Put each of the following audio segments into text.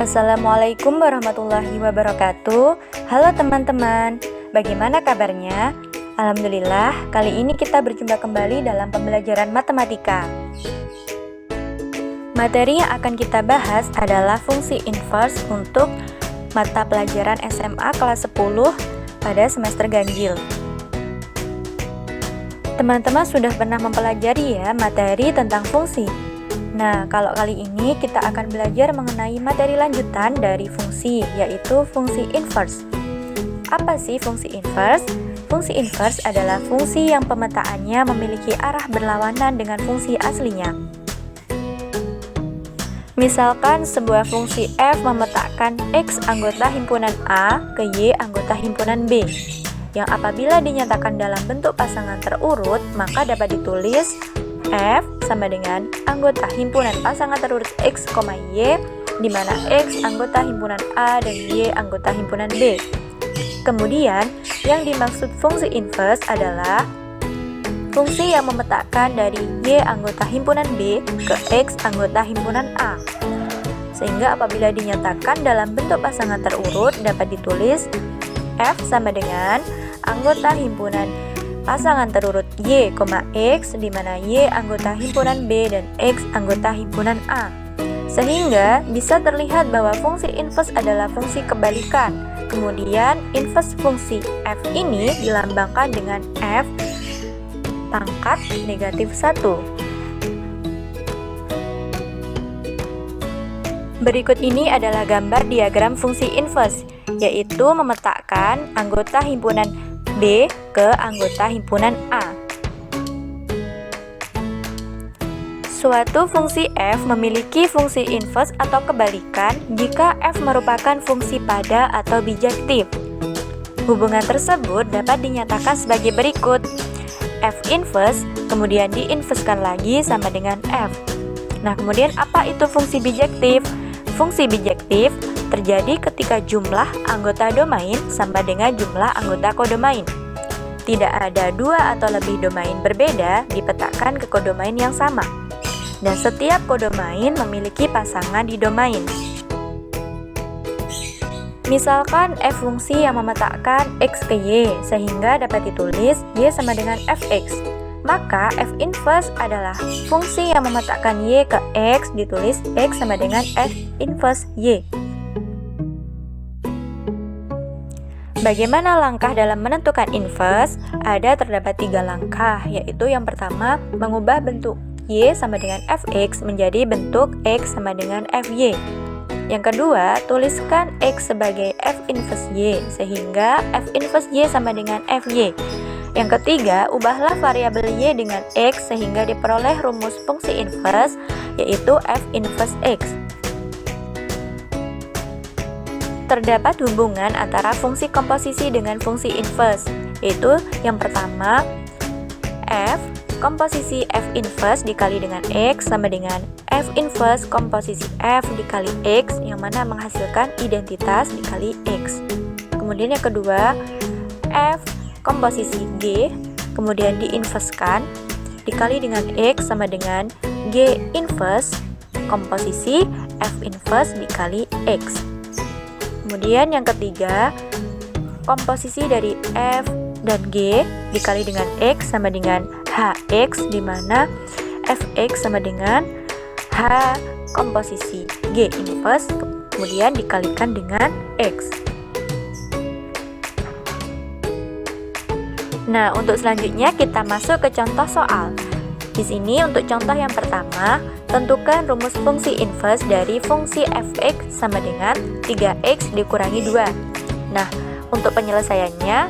Assalamualaikum warahmatullahi wabarakatuh. Halo teman-teman, bagaimana kabarnya? Alhamdulillah, kali ini kita berjumpa kembali dalam pembelajaran matematika. Materi yang akan kita bahas adalah fungsi inverse untuk mata pelajaran SMA kelas 10 pada semester ganjil. Teman-teman sudah pernah mempelajari ya materi tentang fungsi. Nah, kalau kali ini kita akan belajar mengenai materi lanjutan dari fungsi, yaitu fungsi inverse. Apa sih fungsi inverse? Fungsi inverse adalah fungsi yang pemetaannya memiliki arah berlawanan dengan fungsi aslinya. Misalkan sebuah fungsi f memetakan x anggota himpunan A ke y anggota himpunan B, yang apabila dinyatakan dalam bentuk pasangan terurut, maka dapat ditulis F sama dengan anggota himpunan pasangan terurut X, Y, di mana X anggota himpunan A dan Y anggota himpunan B. Kemudian, yang dimaksud fungsi inverse adalah fungsi yang memetakan dari Y anggota himpunan B ke X anggota himpunan A. Sehingga apabila dinyatakan dalam bentuk pasangan terurut, dapat ditulis F sama dengan anggota himpunan pasangan terurut Y, X, di mana Y anggota himpunan B dan X anggota himpunan A. Sehingga bisa terlihat bahwa fungsi inverse adalah fungsi kebalikan. Kemudian inverse fungsi F ini dilambangkan dengan F pangkat negatif 1. Berikut ini adalah gambar diagram fungsi inverse, yaitu memetakan anggota himpunan B ke anggota himpunan A. Suatu fungsi f memiliki fungsi inverse atau kebalikan jika f merupakan fungsi pada atau bijektif. Hubungan tersebut dapat dinyatakan sebagai berikut. F inverse kemudian diinverskan lagi sama dengan f. Nah, kemudian apa itu fungsi bijektif? Fungsi bijektif terjadi ketika jumlah anggota domain sama dengan jumlah anggota kodomain. Tidak ada dua atau lebih domain berbeda dipetakan ke kodomain yang sama. Dan setiap kodomain memiliki pasangan di domain. Misalkan f fungsi yang memetakan x ke y, sehingga dapat ditulis y sama dengan fx. Maka f inverse adalah fungsi yang memetakan y ke x, ditulis x sama dengan f inverse y. Bagaimana langkah dalam menentukan inverse? Terdapat 3 langkah, yaitu yang pertama, mengubah bentuk y sama dengan fx menjadi bentuk x sama dengan fy. Yang kedua, tuliskan x sebagai f inverse y, sehingga f inverse y sama dengan fy. Yang ketiga, ubahlah variabel y dengan x sehingga diperoleh rumus fungsi inverse, yaitu f inverse x. Terdapat hubungan antara fungsi komposisi dengan fungsi inverse, yaitu yang pertama, f komposisi f inverse dikali dengan x sama dengan f inverse komposisi f dikali x, yang mana menghasilkan identitas dikali x. Kemudian yang kedua, f komposisi g kemudian diinverskan dikali dengan x sama dengan g inverse komposisi f inverse dikali x. Kemudian yang ketiga, komposisi dari f dan g dikali dengan x sama dengan hx, di mana fx sama dengan h komposisi g inverse kemudian dikalikan dengan x. Nah, untuk selanjutnya kita masuk ke contoh soal. Di sini untuk contoh yang pertama, tentukan rumus fungsi inverse dari fungsi fx sama dengan 3x dikurangi 2. Nah, untuk penyelesaiannya,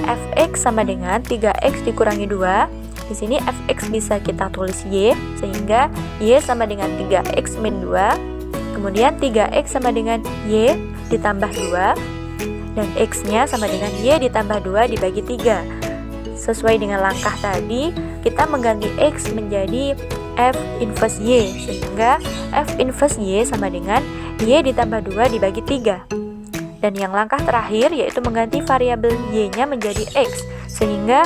fx sama dengan 3x dikurangi 2. Di sini fx bisa kita tulis y, sehingga y sama dengan 3x min 2. Kemudian 3x sama dengan y ditambah 2. Dan x-nya sama dengan y ditambah 2 dibagi 3. Sesuai dengan langkah tadi, kita mengganti x menjadi f inverse y, sehingga f inverse y sama dengan y ditambah 2 dibagi 3. Dan yang langkah terakhir yaitu mengganti variabel y-nya menjadi x, sehingga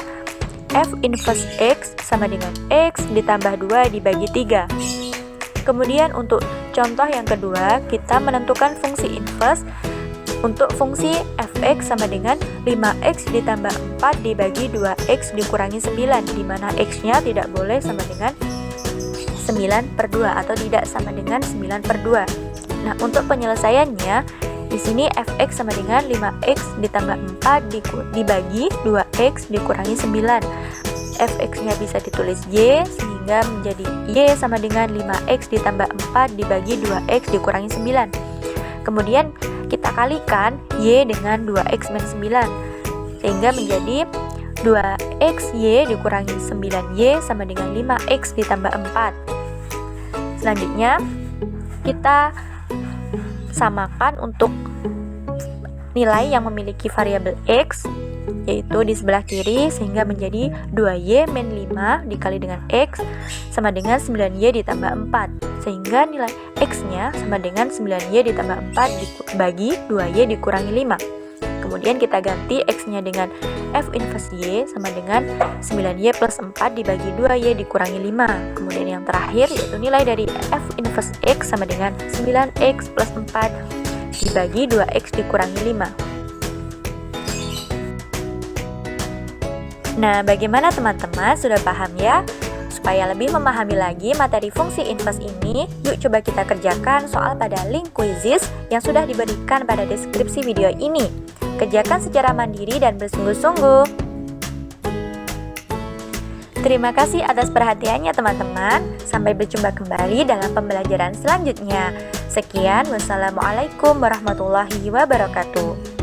f inverse x sama dengan x ditambah 2 dibagi 3. Kemudian untuk contoh yang kedua, kita menentukan fungsi inverse untuk fungsi fx sama dengan 5x ditambah 4 dibagi 2x dikurangi 9, di mana x-nya tidak boleh sama dengan 9/2 atau tidak sama dengan 9/2. Nah, untuk penyelesaiannya, di sini fx sama dengan 5x ditambah 4 dibagi 2x dikurangi 9. Fx-nya bisa ditulis y, sehingga menjadi y sama dengan 5x ditambah 4 dibagi 2x dikurangi 9. Kemudian kita kalikan y dengan 2x min 9, sehingga menjadi 2xy dikurangi 9y sama dengan 5x ditambah 4. Selanjutnya, kita samakan untuk nilai yang memiliki variabel x, yaitu di sebelah kiri, sehingga menjadi 2y min 5 dikali dengan x sama dengan 9y ditambah 4, sehingga nilai x-nya sama dengan 9y ditambah 4 dibagi 2y dikurangi 5. Kemudian kita ganti x-nya dengan f inverse y sama dengan 9y plus 4 dibagi 2y dikurangi 5. Kemudian yang terakhir yaitu nilai dari f inverse x sama dengan 9x plus 4 dibagi 2x dikurangi 5. Nah, bagaimana teman-teman? Sudah paham ya? Supaya lebih memahami lagi materi fungsi inverse ini, yuk coba kita kerjakan soal pada link quizzes yang sudah diberikan pada deskripsi video ini. Kerjakan secara mandiri dan bersungguh-sungguh. Terima kasih atas perhatiannya teman-teman. Sampai berjumpa kembali dalam pembelajaran selanjutnya. Sekian, wassalamualaikum warahmatullahi wabarakatuh.